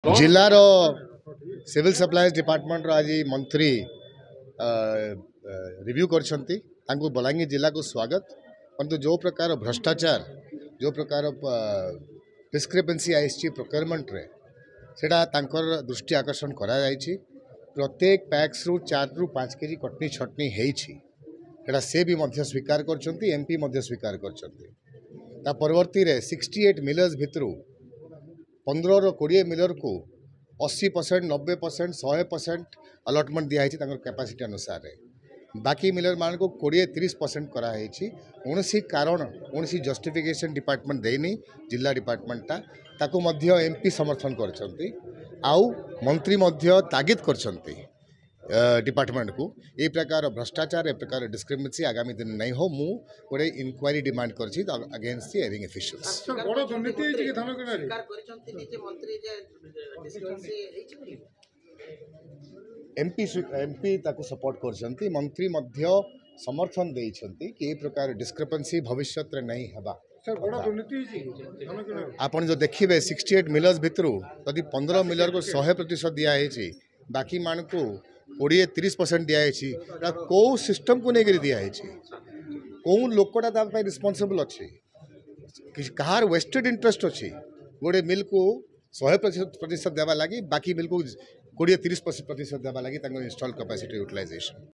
जिलार civil supplies department आज मंत्री review करछंती तांको बलांगीर जिला को स्वागत परंतु जो प्रकार भ्रष्टाचार जो प्रकार डिस्क्रिपेंसी आईसी प्रोक्योरमेंट रे सेटा तांकर दृष्टि आकर्षण करा जायछि। प्रत्येक पैक्स रु 4 रु 5 केजी कटनी छटनी हेछि सेटा से भी मध्य स्वीकार करछंती एमपी मध्य स्वीकार करछंती। ता परवर्ती रे 68 मिलर्स भितरु 15 रो 20 मिलर को 80% 90% 100% अलॉटमेंट दिया कैपेसिटी अनुसार बाकी मिलर मान को 20-30% कराई कौन कारण कौन जस्टिफिकेशन डिपार्टमेंट देनी जिला डिपार्टमेंटा ताको मध्य एमपी समर्थन करछंती आउ मंत्री मध्य तागिद करछंती डिपार्टमेंट को ये प्रकार भ्रष्टाचार ए प्रकार डिस्क्रिमिनेसी आगामी दिन नहीं हो मु गोटे इनक्वारी डिमांड करछि against the erring officials. MP ताको सपोर्ट करछंती मंत्री मध्य समर्थन देइछंती कि ये प्रकार डिस्क्रिपेंसी भविष्य रे नहीं हेबा। आपन जो देखिबे 68 मिलर्स भितरु यदि 15 मिलर को 100% दिया है बाकी मान को 20-30% दिया कौ सिस्टम को लेकर दिया कौ लोकटा रिस्पांसिबल अच्छे कहार वेस्टेड इंटरेस्ट अच्छी गोटे मिल को 100% देवा लगी बाकी मिल को 20-30% देवा लगी इंस्टॉल कैपेसिटी यूटिलाइजेशन।